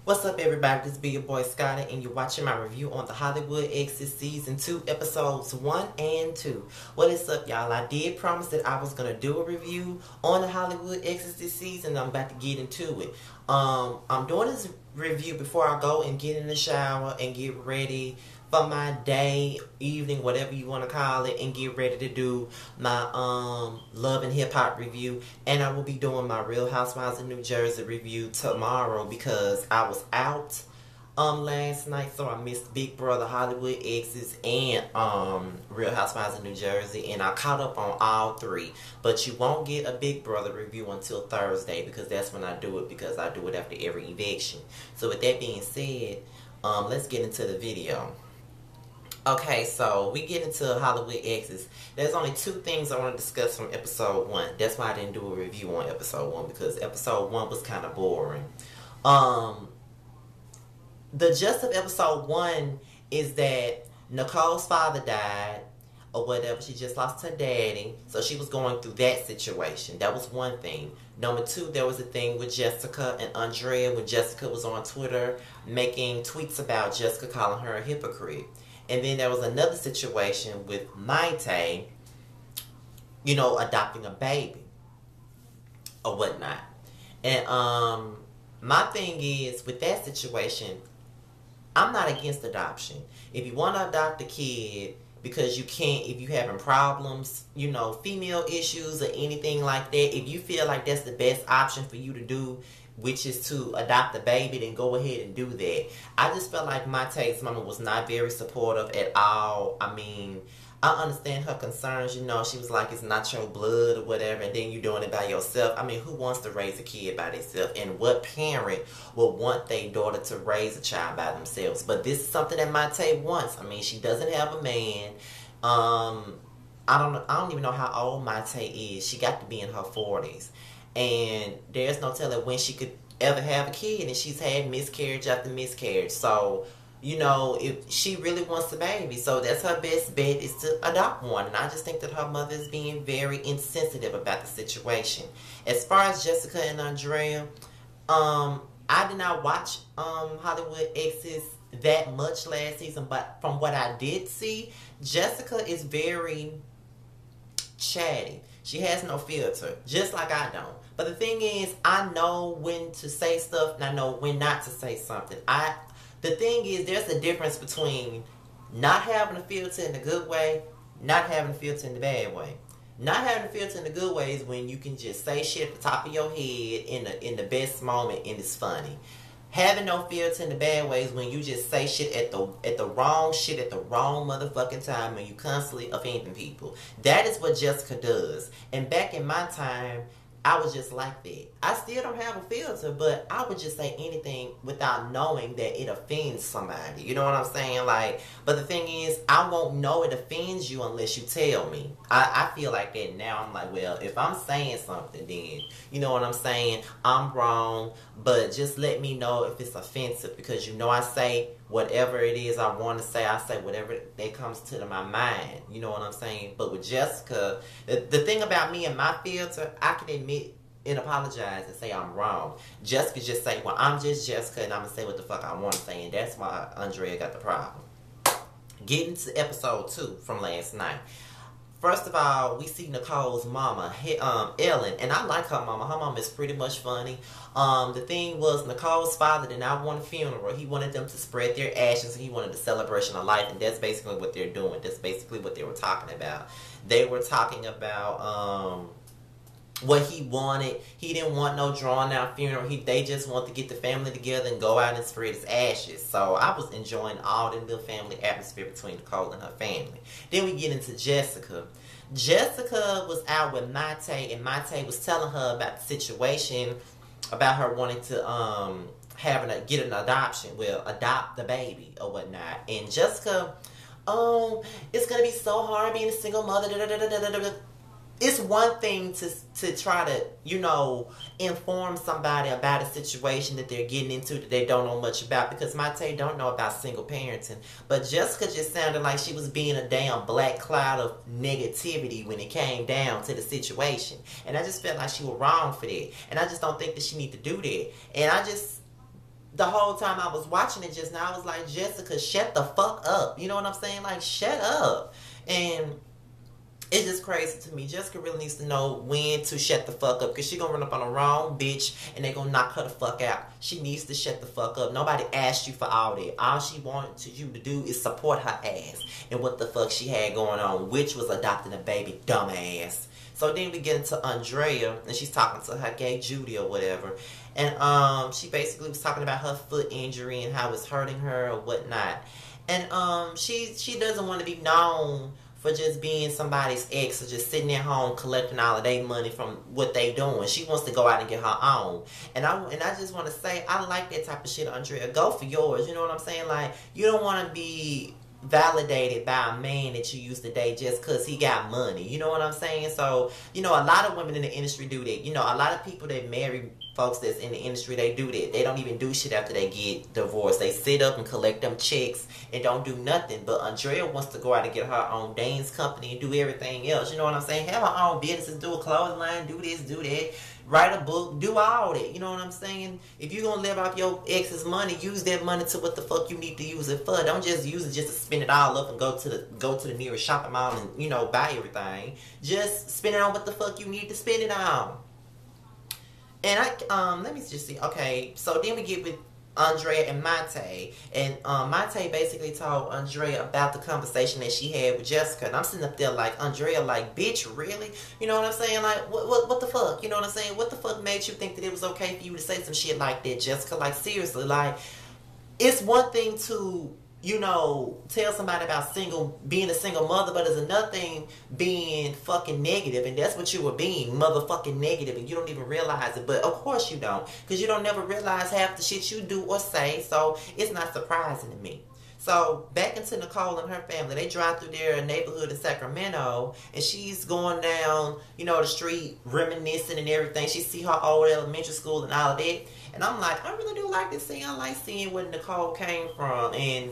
What's up, everybody? This be your boy Scotty, and you're watching my review on the Hollywood Exes Season 2, Episodes 1 and 2. What is up, y'all? I did promise that I was going to do a review on the Hollywood Exes this season. I'm about to get into it. I'm doing this review before I go and get in the shower and get ready for my day, evening, whatever you want to call it, and get ready to do my Love and Hip Hop review. And I will be doing my Real Housewives of New Jersey review tomorrow because I was out last night, so I missed Big Brother, Hollywood Exes, and Real Housewives of New Jersey, and I caught up on all three. But you won't get a Big Brother review until Thursday because that's when I do it, because I do it after every eviction. So with that being said, let's get into the video. Okay, so we get into Hollywood Exes. There's only two things I want to discuss from episode 1. That's why I didn't do a review on episode 1, because episode 1 was kind of boring. The gist of episode 1 is that Nicole's father died, or whatever. She just lost her daddy, so she was going through that situation. That was one thing. Number 2, there was a thing with Jessica and Andrea when Jessica was on Twitter making tweets about Jessica calling her a hypocrite. And then there was another situation with Maite, adopting a baby or whatnot. And my thing is, with that situation, I'm not against adoption. If you want to adopt a kid because you can't, if you're having problems, female issues or anything like that, if you feel like that's the best option for you to do, which is to adopt a baby, then go ahead and do that. I just felt like Maite's mama was not very supportive at all. I mean, I understand her concerns, she was like, it's not your blood or whatever, and then you're doing it by yourself. I mean, who wants to raise a kid by themselves? And what parent would want their daughter to raise a child by themselves? But this is something that Maite wants. I mean, she doesn't have a man. I don't even know how old Maite is. She got to be in her 40s. And there's no telling when she could ever have a kid, and she's had miscarriage after miscarriage. So, if she really wants a baby, so that's her best bet, is to adopt one. And I just think that her mother is being very insensitive about the situation. As far as Jessica and Andrea, I did not watch Hollywood Exes that much last season, but from what I did see, Jessica is very chatty. She has no filter, just like I don't. But the thing is, I know when to say stuff and I know when not to say something. The thing is, there's a difference between not having a filter in the good way, not having a filter in the bad way. Not having a filter in the good way is when you can just say shit at the top of your head in the best moment and it's funny. Having no filter in the bad ways when you just say shit at the wrong shit at the wrong motherfucking time and you constantly offending people. That is what Jessica does. And back in my time, I was just like that. I still don't have a filter, but I would just say anything without knowing that it offends somebody. You know what I'm saying? But the thing is, I won't know it offends you unless you tell me. I feel like that now. I'm like, well, if I'm saying something, then, you know what I'm saying? I'm wrong, but just let me know if it's offensive, because I say whatever it is I want to say. I say whatever that comes to my mind. You know what I'm saying? But with Jessica, the thing about me and my filter, I can admit and apologize and say I'm wrong. Jessica just say, well, I'm just Jessica and I'm going to say what the fuck I want to say. And that's why Andrea got the problem. Getting to episode 2 from last night. First of all, we see Nicole's mama, Ellen, and I like her mama. Her mama is pretty much funny. The thing was, Nicole's father did not want a funeral. He wanted them to spread their ashes, and he wanted a celebration of life, and that's basically what they're doing. That's basically what they were talking about. They were talking about what he wanted. He didn't want no drawn out funeral. They just want to get the family together and go out and spread his ashes. So I was enjoying all the little family atmosphere between Nicole and her family. Then we get into Jessica. Jessica was out with Maite, and Maite was telling her about the situation, about her wanting to get an adoption. Well, adopt the baby or whatnot. And Jessica, it's gonna be so hard being a single mother. It's one thing to try to, inform somebody about a situation that they're getting into that they don't know much about, because Maite don't know about single parenting. But Jessica just sounded like she was being a damn black cloud of negativity when it came down to the situation. And I just felt like she was wrong for that. And I just don't think that she need to do that. And I just the whole time I was watching it just now, I was like, Jessica, shut the fuck up. You know what I'm saying? Like, shut up. And it's just crazy to me. Jessica really needs to know when to shut the fuck up, because she gonna run up on the wrong bitch and they gonna knock her the fuck out. She needs to shut the fuck up. Nobody asked you for all that. All she wanted you to do is support her ass and what the fuck she had going on, which was adopting a baby, dumbass. So then we get into Andrea, and she's talking to her gay Judy or whatever. And she basically was talking about her foot injury and how it's hurting her or whatnot. And she doesn't want to be known for just being somebody's ex or just sitting at home collecting all of their money from what they doing. She wants to go out and get her own. And I just want to say, I like that type of shit, Andrea. Go for yours. You know what I'm saying? Like, you don't want to be validated by a man that you used to date just because he got money. You know what I'm saying? So, you know, a lot of women in the industry do that. You know, a lot of people that marry folks that's in the industry, they do that. They don't even do shit after they get divorced. They sit up and collect them checks and don't do nothing. But Andrea wants to go out and get her own dance company and do everything else. You know what I'm saying? Have her own businesses, do a clothing line, do this, do that. Write a book, do all that. You know what I'm saying? If you're going to live off your ex's money, use that money to what the fuck you need to use it for. Don't just use it just to spend it all up and go to the nearest shopping mall and, you know, buy everything. Just spend it on what the fuck you need to spend it on. And let me just see. Okay, so then we get with Andrea and Monte. And Monte basically told Andrea about the conversation that she had with Jessica. And I'm sitting up there like, Andrea, like, bitch, really? You know what I'm saying? Like, what the fuck? You know what I'm saying? What the fuck made you think that it was okay for you to say some shit like that, Jessica? Like, seriously, like, it's one thing to, you know, tell somebody about being a single mother, but it's another thing being fucking negative, and that's what you were being, motherfucking negative, and you don't even realize it. But of course you don't, because you don't never realize half the shit you do or say, so it's not surprising to me. So back into Nicole and her family, they drive through their neighborhood in Sacramento, and she's going down, you know, the street reminiscing and everything. She see her old elementary school and all of that, and I'm like, I really do like this scene. I like seeing where Nicole came from. And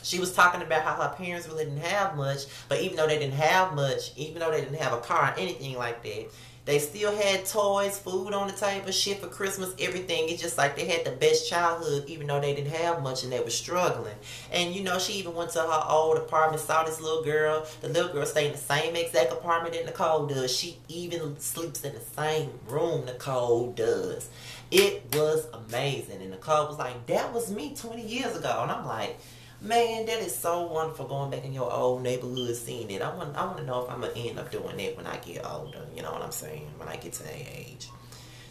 she was talking about how her parents really didn't have much, but even though they didn't have much, even though they didn't have a car or anything like that, they still had toys, food on the table, shit for Christmas, everything. It's just like they had the best childhood, even though they didn't have much and they were struggling. And, you know, she even went to her old apartment, saw this little girl. The little girl stayed in the same exact apartment that Nicole does. She even sleeps in the same room Nicole does. It was amazing. And Nicole was like, that was me 20 years ago. And I'm like, man, that is so wonderful, going back in your old neighborhood, seeing it. I want to know if I'm going to end up doing that when I get older. You know what I'm saying? When I get to that age.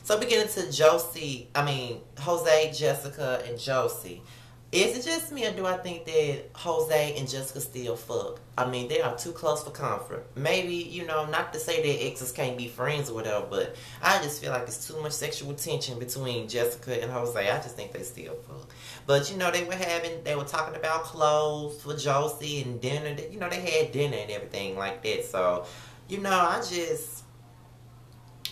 So we get into Jose, Jessica, and Josie. Is it just me, or do I think that Jose and Jessica still fuck? I mean, they are too close for comfort. Maybe, you know, not to say that exes can't be friends or whatever, but I just feel like it's too much sexual tension between Jessica and Jose. I just think they still fuck. But, you know, they were talking about clothes for Josie and dinner. You know, they had dinner and everything like that. So, you know,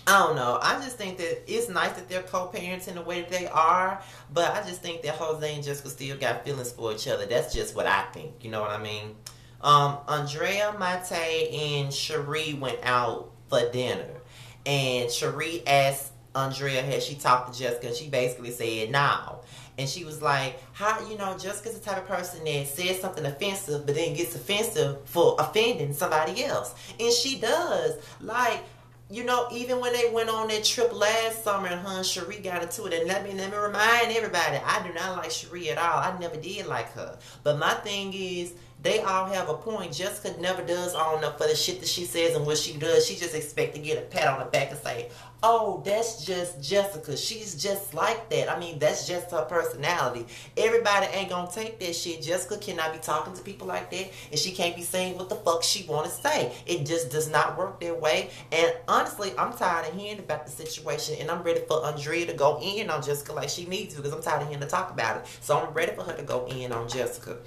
I don't know. I just think that it's nice that they're co-parents in the way that they are, but I just think that Jose and Jessica still got feelings for each other. That's just what I think. You know what I mean? Andrea, Monte, and Cherie went out for dinner, and Cherie asked Andrea, had she talked to Jessica, and she basically said no. And she was like, how, you know, Jessica's the type of person that says something offensive, but then gets offensive for offending somebody else. And she does. Like, you know, even when they went on that trip last summer and her and Cherie got into it, and let me remind everybody, I do not like Cherie at all. I never did like her. But my thing is, they all have a point. Jessica never does own up for the shit that she says and what she does. She just expect to get a pat on the back and say, oh, that's just Jessica. She's just like that. I mean, that's just her personality. Everybody ain't gonna take that shit. Jessica cannot be talking to people like that, and she can't be saying what the fuck she want to say. It just does not work that way. And honestly, I'm tired of hearing about the situation, and I'm ready for Andrea to go in on Jessica like she needs to, because I'm tired of hearing her talk about it. So I'm ready for her to go in on Jessica.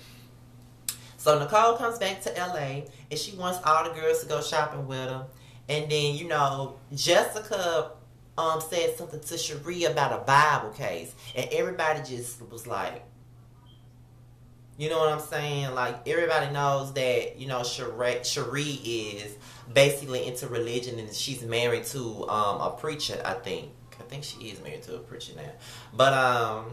So Nicole comes back to LA, and she wants all the girls to go shopping with her. And then, you know, Jessica said something to Cherie about a Bible case. And everybody just was like, you know what I'm saying? Like, everybody knows that, you know, Cherie is basically into religion, and she's married to a preacher, I think. I think she is married to a preacher now. But,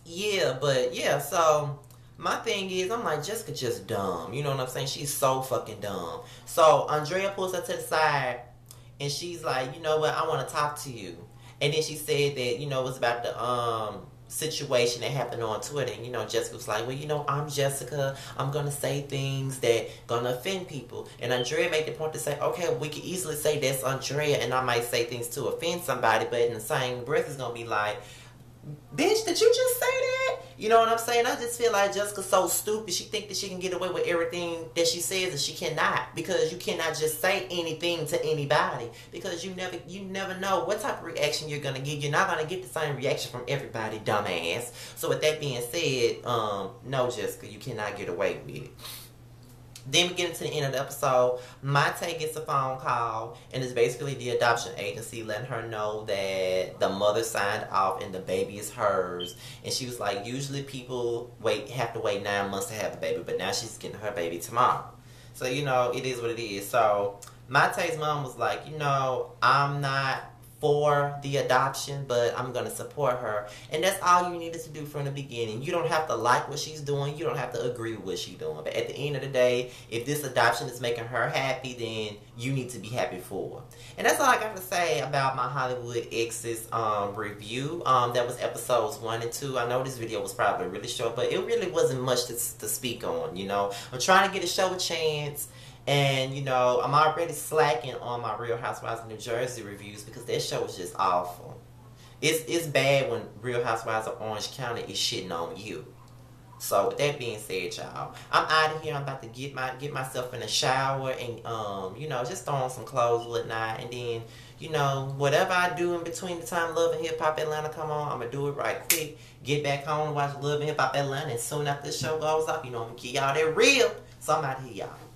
Yeah, but yeah, so my thing is, I'm like, Jessica just dumb. You know what I'm saying? She's so fucking dumb. So Andrea pulls her to the side and she's like, you know what, I want to talk to you. And then she said that, you know, it was about the situation that happened on Twitter. And, you know, Jessica was like, well, you know, I'm Jessica. I'm going to say things that going to offend people. And Andrea made the point to say, okay, we could easily say that's Andrea and I might say things to offend somebody. But in the same breath, it's going to be like, bitch, did you just say that? You know what I'm saying? I just feel like Jessica's so stupid. She think that she can get away with everything that she says, and she cannot, because you cannot just say anything to anybody, because you never know what type of reaction you're gonna get. You're not gonna get the same reaction from everybody, dumbass. So with that being said, no, Jessica, you cannot get away with it. Then we get into the end of the episode. Mayte gets a phone call, and it's basically the adoption agency letting her know that the mother signed off and the baby is hers. And she was like, usually people have to wait 9 months to have the baby, but now she's getting her baby tomorrow. So, you know, it is what it is. So Mayte's mom was like, you know, I'm not for the adoption, but I'm going to support her. And that's all you needed to do from the beginning. You don't have to like what she's doing. You don't have to agree with what she's doing. But at the end of the day, if this adoption is making her happy, then you need to be happy for her. And that's all I got to say about my Hollywood Exes review. That was episodes 1 and 2. I know this video was probably really short, but it really wasn't much to speak on, you know. I'm trying to get a show a chance. And, you know, I'm already slacking on my Real Housewives of New Jersey reviews because that show was just awful. It's bad when Real Housewives of Orange County is shitting on you. So, with that being said, y'all, I'm out of here. I'm about to get myself in the shower and, you know, just throw on some clothes and whatnot. And then, you know, whatever I do in between the time Love and Hip Hop Atlanta come on, I'm going to do it right quick. Get back home and watch Love and Hip Hop Atlanta. And soon after the show goes off, you know, I'm going to give y'all that real. So, I'm out of here, y'all.